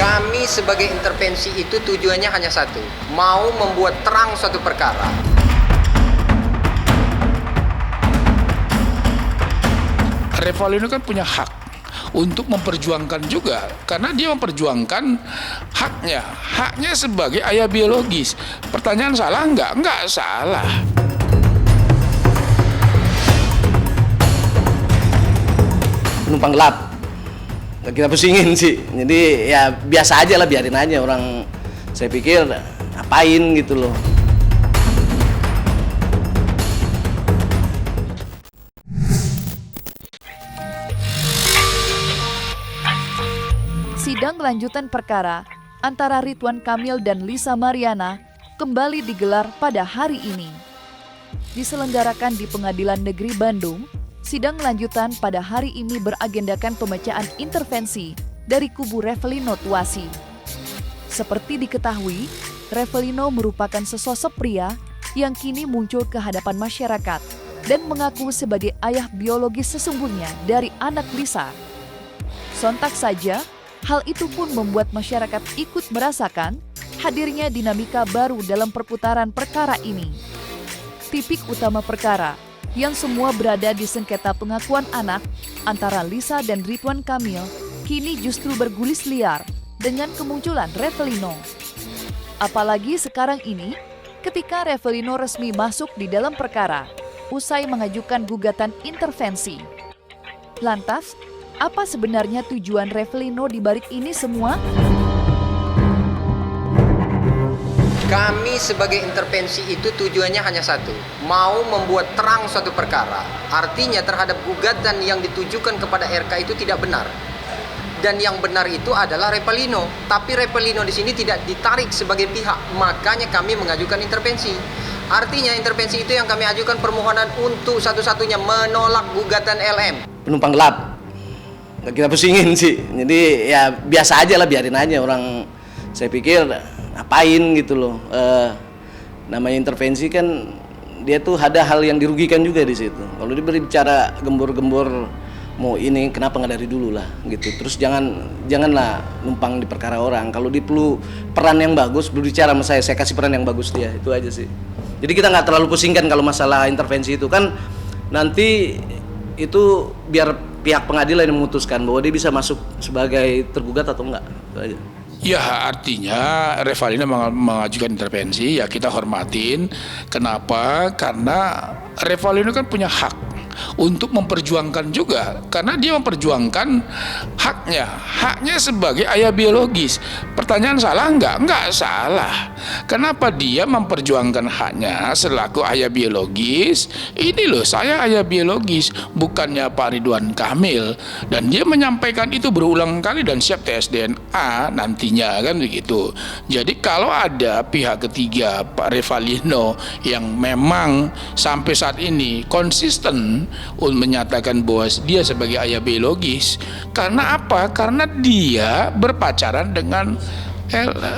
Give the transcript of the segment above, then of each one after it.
Kami sebagai intervensi itu tujuannya hanya satu, mau membuat terang suatu perkara. Revalino kan punya hak untuk memperjuangkan juga, karena dia memperjuangkan haknya sebagai ayah biologis. Pertanyaan salah nggak? Nggak salah. Penumpang gelap, nggak kita pusingin sih. Jadi ya biasa aja lah, biarin aja orang. Saya pikir ngapain gitu loh. Sidang lanjutan perkara antara Ridwan Kamil dan Lisa Mariana kembali digelar pada hari ini. Diselenggarakan di Pengadilan Negeri Bandung, sidang lanjutan pada hari ini beragendakan pemecahan intervensi dari kubu Revalino Tuasi. Seperti diketahui, Revalino merupakan sesosok pria yang kini muncul ke hadapan masyarakat dan mengaku sebagai ayah biologis sesungguhnya dari anak Lisa. Sontak saja, hal itu pun membuat masyarakat ikut merasakan hadirnya dinamika baru dalam perputaran perkara ini. Tipik utama perkara yang semua berada di sengketa pengakuan anak antara Lisa dan Ridwan Kamil kini justru bergulis liar dengan kemunculan Revalino. Apalagi sekarang ini ketika Revalino resmi masuk di dalam perkara usai mengajukan gugatan intervensi. Lantas, apa sebenarnya tujuan Revalino di balik ini semua? Kami sebagai intervensi itu tujuannya hanya satu, mau membuat terang suatu perkara. Artinya terhadap gugatan yang ditujukan kepada RK itu tidak benar. Dan yang benar itu adalah Revalino. Tapi Revalino di sini tidak ditarik sebagai pihak, makanya kami mengajukan intervensi. Artinya intervensi itu yang kami ajukan permohonan untuk satu-satunya menolak gugatan LM. Penumpang gelap, nggak kita pusingin sih. Jadi ya biasa aja lah, biarin aja orang. Saya pikir ngapain gitu loh. Namanya intervensi kan dia tuh ada hal yang dirugikan juga di situ. Kalau dia berbicara gembor-gembor mau ini, kenapa nggak dari dulu lah gitu. Terus janganlah numpang di perkara orang. Kalau dia perlu peran yang bagus, berbicara sama saya kasih peran yang bagus dia. Itu aja sih. Jadi kita nggak terlalu pusingkan kalau masalah intervensi itu kan nanti itu biar pihak pengadilan yang memutuskan bahwa dia bisa masuk sebagai tergugat atau enggak. Itu aja. Ya, artinya Revalino mengajukan intervensi, ya kita hormatin. Kenapa? Karena Revalino kan punya hak untuk memperjuangkan juga, karena dia memperjuangkan haknya sebagai ayah biologis. Pertanyaan salah nggak? Nggak salah. Kenapa dia memperjuangkan haknya selaku ayah biologis? Ini loh, saya ayah biologis, bukannya Pak Ridwan Kamil. Dan dia menyampaikan itu berulang kali dan siap tes DNA nantinya, kan begitu. Jadi kalau ada pihak ketiga Pak Revalino yang memang sampai saat ini konsisten menyatakan bahwa dia sebagai ayah biologis, karena apa? Karena dia berpacaran dengan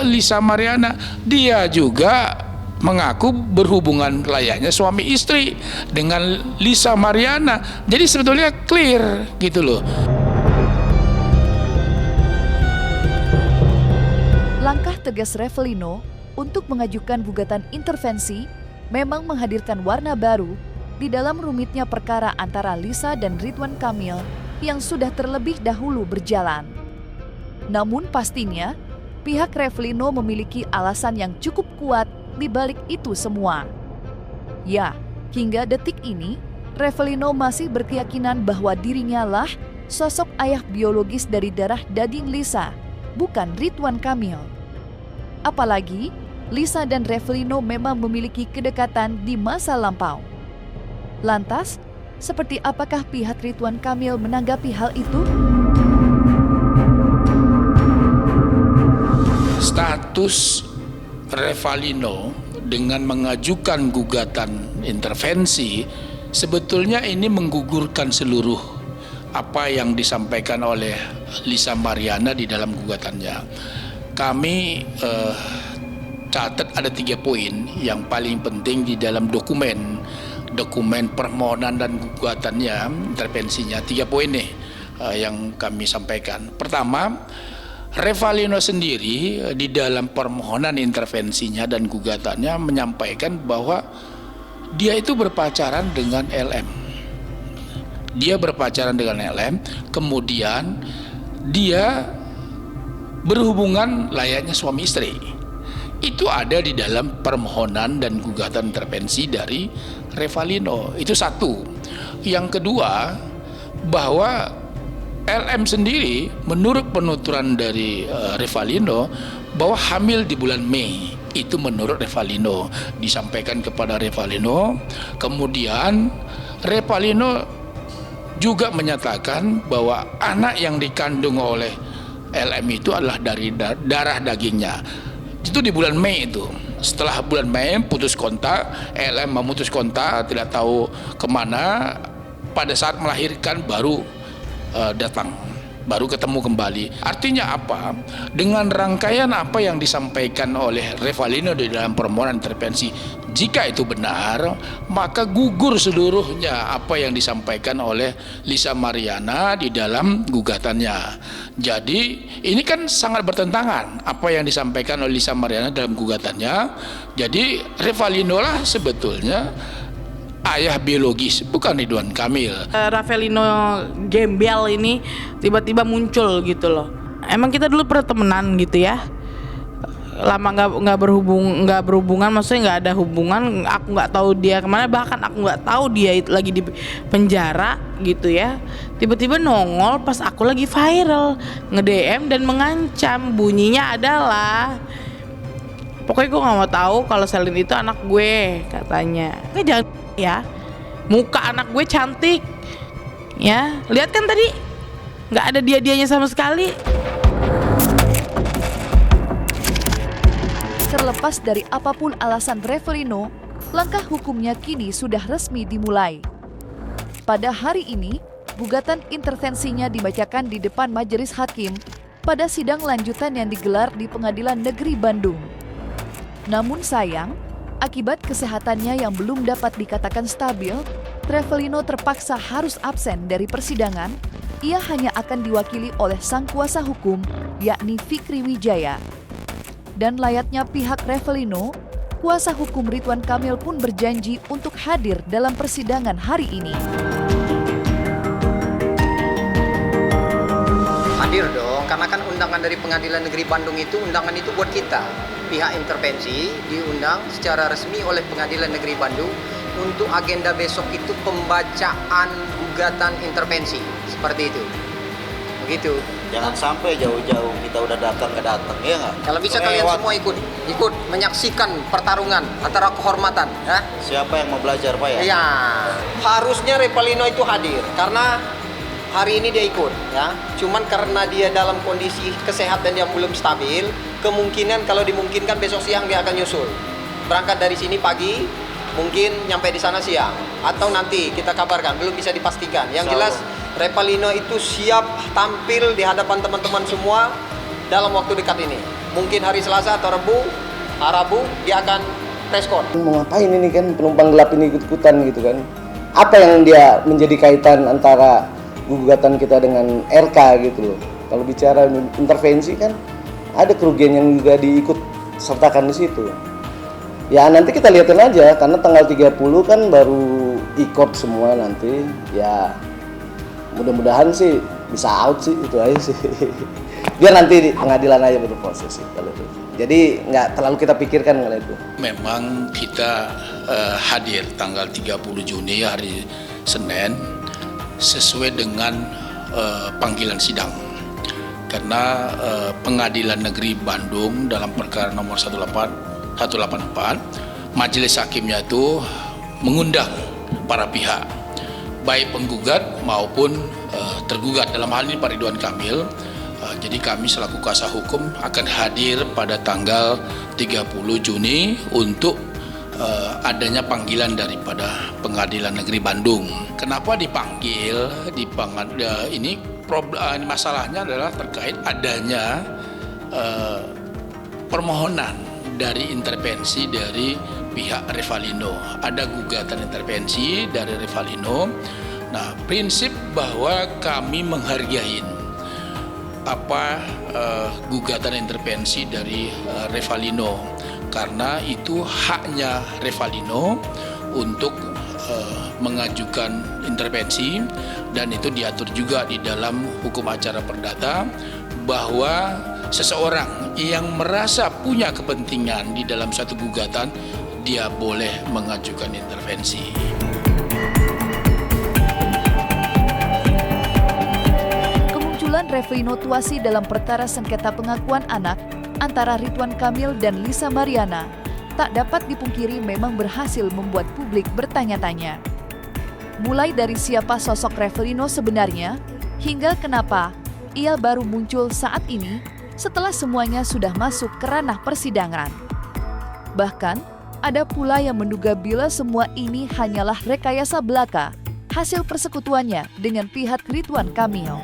Lisa Mariana. Dia juga mengaku berhubungan layaknya suami istri dengan Lisa Mariana. Jadi sebetulnya clear gitu loh. Langkah tegas Revalino untuk mengajukan gugatan intervensi memang menghadirkan warna baru di dalam rumitnya perkara antara Lisa dan Ridwan Kamil yang sudah terlebih dahulu berjalan. Namun pastinya, pihak Revalino memiliki alasan yang cukup kuat di balik itu semua. Ya, hingga detik ini, Revalino masih berkeyakinan bahwa dirinya lah sosok ayah biologis dari darah daging Lisa, bukan Ridwan Kamil. Apalagi, Lisa dan Revalino memang memiliki kedekatan di masa lampau. Lantas, seperti apakah pihak Ridwan Kamil menanggapi hal itu? Status Revalino dengan mengajukan gugatan intervensi sebetulnya ini menggugurkan seluruh apa yang disampaikan oleh Lisa Mariana di dalam gugatannya. Kami catat ada 3 poin yang paling penting di dalam dokumen permohonan dan gugatannya, intervensinya. 3 poin nih yang kami sampaikan. Pertama, Revalino sendiri di dalam permohonan intervensinya dan gugatannya menyampaikan bahwa dia itu berpacaran dengan LM. Dia berpacaran dengan LM, kemudian dia berhubungan layaknya suami istri. Itu ada di dalam permohonan dan gugatan intervensi dari Revalino. Itu satu. Yang kedua, bahwa LM sendiri menurut penuturan dari Revalino bahwa hamil di bulan Mei. Itu menurut Revalino, disampaikan kepada Revalino. Kemudian Revalino juga menyatakan bahwa anak yang dikandung oleh LM itu adalah dari darah dagingnya. Itu di bulan Mei itu. Setelah bulan Mei putus kontak, LM memutus kontak, tidak tahu kemana. Pada saat melahirkan baru datang, baru ketemu kembali. Artinya apa? Dengan rangkaian apa yang disampaikan oleh Revalino di dalam permohonan intervensi, jika itu benar, maka gugur seluruhnya apa yang disampaikan oleh Lisa Mariana di dalam gugatannya. Jadi ini kan sangat bertentangan apa yang disampaikan oleh Lisa Mariana dalam gugatannya. Jadi Revalino lah sebetulnya ayah biologis, bukan Ridwan Kamil. Revalino gembel ini tiba-tiba muncul gitu loh. Emang kita dulu pernah temenan gitu ya, lama nggak berhubungan, maksudnya nggak ada hubungan. Aku nggak tahu dia kemana, bahkan aku nggak tahu dia lagi di penjara gitu ya. Tiba-tiba nongol pas aku lagi viral, nge-DM dan mengancam. Bunyinya adalah, pokoknya gue nggak mau tahu kalau Selin itu anak gue, katanya. Jangan ya, muka anak gue cantik ya, lihat kan tadi nggak ada dia-dianya sama sekali. Terlepas dari apapun alasan Revalino, langkah hukumnya kini sudah resmi dimulai. Pada hari ini, gugatan intervensinya dibacakan di depan majelis hakim pada sidang lanjutan yang digelar di Pengadilan Negeri Bandung. Namun sayang, akibat kesehatannya yang belum dapat dikatakan stabil, Revalino terpaksa harus absen dari persidangan. Ia hanya akan diwakili oleh sang kuasa hukum, yakni Fikri Wijaya. Dan layaknya pihak Revalino, kuasa hukum Ridwan Kamil pun berjanji untuk hadir dalam persidangan hari ini. Hadir dong, karena kan undangan dari Pengadilan Negeri Bandung itu, undangan itu buat kita. Pihak intervensi diundang secara resmi oleh Pengadilan Negeri Bandung untuk agenda besok itu pembacaan gugatan intervensi. Seperti itu. Begitu. Jangan sampai jauh-jauh kita udah datang nggak datang, ya nggak? Kalau bisa kalian semua ikut menyaksikan pertarungan antara kehormatan, ya. Siapa yang mau belajar, Pak ya? Iya, harusnya Revalino itu hadir karena hari ini dia ikut, ya. Cuman karena dia dalam kondisi kesehatan yang belum stabil, kemungkinan kalau dimungkinkan besok siang dia akan nyusul. Berangkat dari sini pagi, mungkin nyampe di sana siang, atau nanti kita kabarkan, belum bisa dipastikan. Yang jelas Revalino itu siap tampil di hadapan teman-teman semua dalam waktu dekat ini. Mungkin hari Selasa atau Rabu dia akan press con. Mau ngapain ini kan penumpang gelap ini ikut-ikutan gitu kan? Apa yang dia menjadi kaitan antara gugatan kita dengan RK gitu loh? Kalau bicara intervensi kan ada kerugian yang juga diikut sertakan di situ. Ya nanti kita lihatin aja, karena tanggal 30 kan baru ikut semua nanti. Ya mudah-mudahan sih bisa out sih, itu aja sih. Biar nanti di pengadilan aja berproses sih kalau itu. Jadi nggak terlalu kita pikirkan kalau itu. Memang kita hadir tanggal 30 Juni hari Senin sesuai dengan panggilan sidang. Karena Pengadilan Negeri Bandung dalam perkara nomor 184 majelis hakimnya itu mengundang para pihak, baik penggugat maupun tergugat, dalam hal ini Pak Ridwan Kamil. Jadi kami selaku kuasa hukum akan hadir pada tanggal 30 Juni untuk adanya panggilan daripada Pengadilan Negeri Bandung. Kenapa dipanggil? Ini masalahnya adalah terkait adanya permohonan dari intervensi dari pihak Revalino. Ada gugatan intervensi dari Revalino. Nah, prinsip bahwa kami menghargai gugatan intervensi dari Revalino, karena itu haknya Revalino untuk mengajukan intervensi, dan itu diatur juga di dalam hukum acara perdata bahwa seseorang yang merasa punya kepentingan di dalam satu gugatan, dia boleh mengajukan intervensi. Kemunculan Revalino Tuasi dalam perkara sengketa pengakuan anak antara Ridwan Kamil dan Lisa Mariana tak dapat dipungkiri memang berhasil membuat publik bertanya-tanya. Mulai dari siapa sosok Revalino sebenarnya, hingga kenapa ia baru muncul saat ini setelah semuanya sudah masuk ke ranah persidangan. Bahkan, ada pula yang menduga bila semua ini hanyalah rekayasa belaka hasil persekutuannya dengan pihak Ridwan Kamil.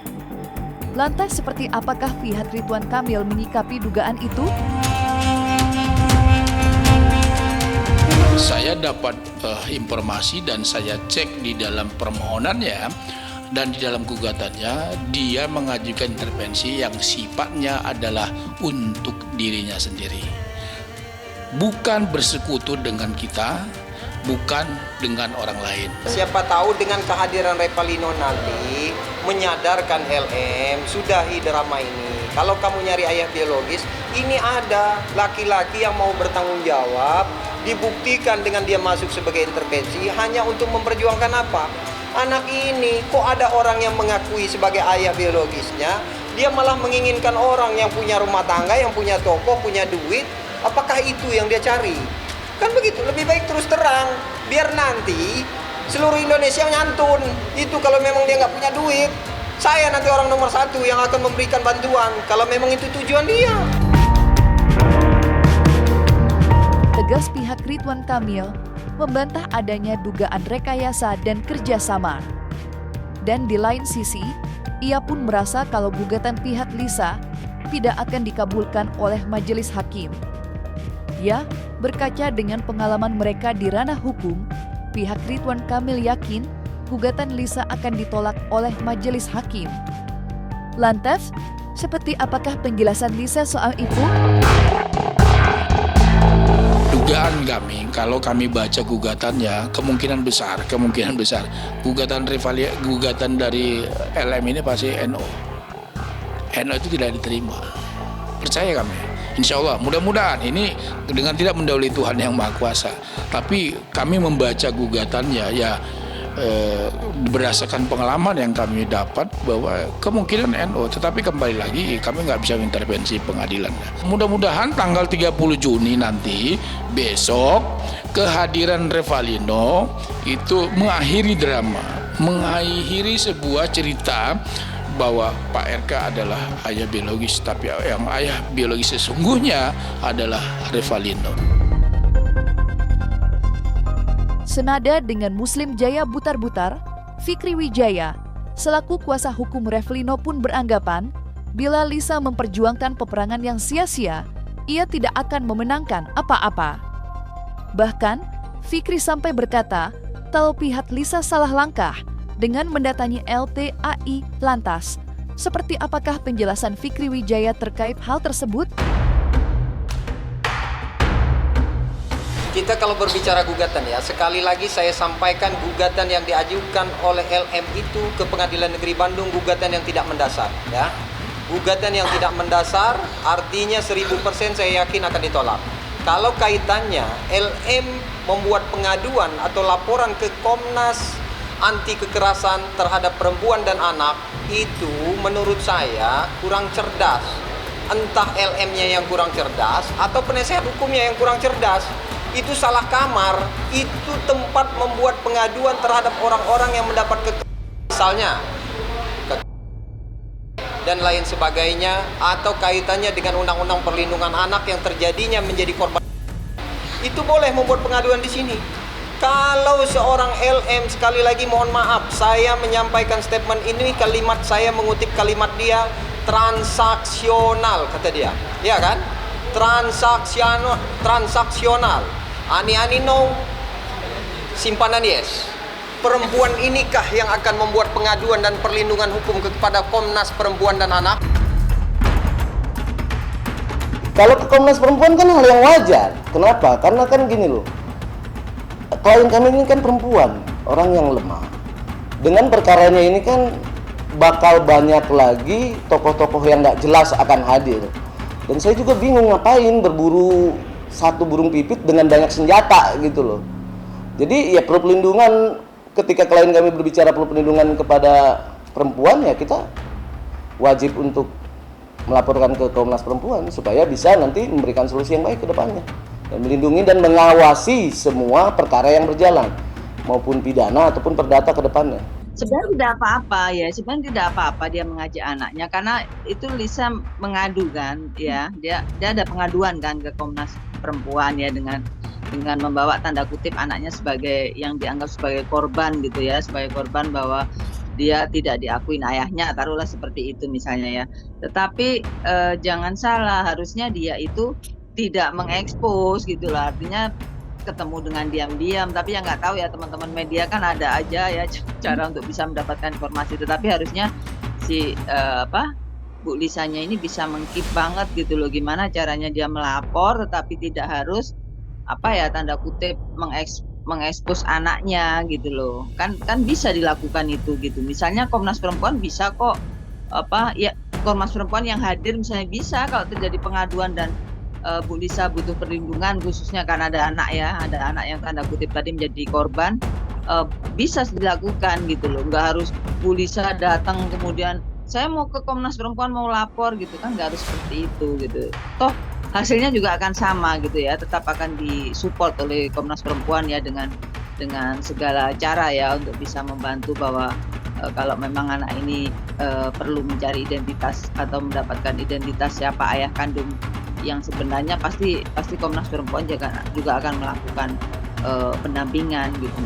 Lantas seperti apakah pihak Ridwan Kamil menyikapi dugaan itu? Saya dapat informasi dan saya cek di dalam permohonannya dan di dalam gugatannya, dia mengajukan intervensi yang sifatnya adalah untuk dirinya sendiri. Bukan bersekutu dengan kita, bukan dengan orang lain. Siapa tahu dengan kehadiran Revalino nanti menyadarkan LM, sudahi drama ini. Kalau kamu nyari ayah biologis, ini ada laki-laki yang mau bertanggung jawab, dibuktikan dengan dia masuk sebagai intervensi hanya untuk memperjuangkan apa? Anak ini, kok ada orang yang mengakui sebagai ayah biologisnya, dia malah menginginkan orang yang punya rumah tangga, yang punya toko, punya duit. Apakah itu yang dia cari? Kan begitu, lebih baik terus terang, biar nanti seluruh Indonesia nyantun. Itu kalau memang dia nggak punya duit, saya nanti orang nomor 1 yang akan memberikan bantuan, kalau memang itu tujuan dia. Tegas pihak Ridwan Kamil membantah adanya dugaan rekayasa dan kerjasama. Dan di lain sisi, ia pun merasa kalau gugatan pihak Lisa tidak akan dikabulkan oleh majelis hakim. Ya, berkaca dengan pengalaman mereka di ranah hukum, pihak Ridwan Kamil yakin gugatan Lisa akan ditolak oleh majelis hakim. Lantas, seperti apakah penjelasan Lisa soal itu? Dugaan kami, kalau kami baca gugatannya, kemungkinan besar gugatan dari LM ini pasti NO itu tidak diterima. Percaya kami, insya Allah, mudah-mudahan ini dengan tidak mendahului Tuhan yang Maha Kuasa, tapi kami membaca gugatannya ya berdasarkan pengalaman yang kami dapat bahwa kemungkinan NO, tetapi kembali lagi kami nggak bisa intervensi pengadilan. Mudah-mudahan tanggal 30 Juni nanti, besok, kehadiran Revalino itu mengakhiri drama, mengakhiri sebuah cerita bahwa Pak RK adalah ayah biologis, tapi yang ayah biologis sesungguhnya adalah Revalino. Senada dengan Muslim Jaya Butar-Butar, Fikri Wijaya, selaku kuasa hukum Revalino pun beranggapan, bila Lisa memperjuangkan peperangan yang sia-sia, ia tidak akan memenangkan apa-apa. Bahkan, Fikri sampai berkata, kalau pihak Lisa salah langkah dengan mendatangi LTAI lantas. Seperti apakah penjelasan Fikri Wijaya terkait hal tersebut? Kita kalau berbicara gugatan ya, sekali lagi saya sampaikan gugatan yang diajukan oleh LM itu ke Pengadilan Negeri Bandung gugatan yang tidak mendasar ya. Gugatan yang tidak mendasar artinya 1000% saya yakin akan ditolak. Kalau kaitannya LM membuat pengaduan atau laporan ke Komnas Anti Kekerasan terhadap perempuan dan anak, itu menurut saya kurang cerdas. Entah LM-nya yang kurang cerdas atau penasehat hukumnya yang kurang cerdas. Itu salah kamar, itu tempat membuat pengaduan terhadap orang-orang yang mendapat misalnya dan lain sebagainya, atau kaitannya dengan undang-undang perlindungan anak yang terjadinya menjadi korban. Itu boleh membuat pengaduan di sini. Kalau seorang LM, sekali lagi mohon maaf, saya menyampaikan statement ini, kalimat saya mengutip kalimat dia, transaksional kata dia, ya kan? Transaksional. Ani-ani no, simpanan yes. Perempuan inikah yang akan membuat pengaduan dan perlindungan hukum kepada Komnas Perempuan dan Anak? Kalau ke Komnas Perempuan kan hal yang wajar. Kenapa? Karena kan gini loh, klien kami ini kan perempuan, orang yang lemah. Dengan perkaranya ini kan bakal banyak lagi tokoh-tokoh yang nggak jelas akan hadir. Dan saya juga bingung ngapain berburu satu burung pipit dengan banyak senjata gitu loh. Jadi ya perlu pelindungan, ketika klien kami berbicara perlu pelindungan kepada perempuan, ya kita wajib untuk melaporkan ke Komnas Perempuan supaya bisa nanti memberikan solusi yang baik ke depannya dan melindungi dan mengawasi semua perkara yang berjalan maupun pidana ataupun perdata ke depannya. Sebenarnya tidak apa-apa ya, sebenarnya tidak apa-apa dia mengajak anaknya karena itu Lisa mengadu kan ya, dia ada pengaduan kan ke Komnas Perempuan ya dengan membawa tanda kutip anaknya sebagai yang dianggap sebagai korban gitu ya, sebagai korban bahwa dia tidak diakuin ayahnya, taruhlah seperti itu misalnya ya. Tetapi jangan salah, harusnya dia itu tidak mengekspos gitu lah, artinya ketemu dengan diam-diam, tapi yang nggak tahu ya teman-teman media kan ada aja ya cara untuk bisa mendapatkan informasi, tetapi harusnya si Bu Lisanya ini bisa mengkeep banget gitu loh, gimana caranya dia melapor tetapi tidak harus tanda kutip mengekspos anaknya gitu loh, kan bisa dilakukan itu gitu. Misalnya Komnas Perempuan bisa kok Komnas Perempuan yang hadir misalnya bisa kalau terjadi pengaduan dan Bu Lisa butuh perlindungan khususnya karena ada anak yang tanda kutip tadi menjadi korban, bisa dilakukan gitu loh, nggak harus Bu Lisa datang kemudian saya mau ke Komnas Perempuan mau lapor gitu kan, nggak harus seperti itu gitu. Toh hasilnya juga akan sama gitu ya, tetap akan disupport oleh Komnas Perempuan ya dengan segala cara ya untuk bisa membantu bahwa kalau memang anak ini perlu mencari identitas atau mendapatkan identitas siapa ayah kandung yang sebenarnya, pasti Komnas Perempuan juga akan melakukan pendampingan gitu.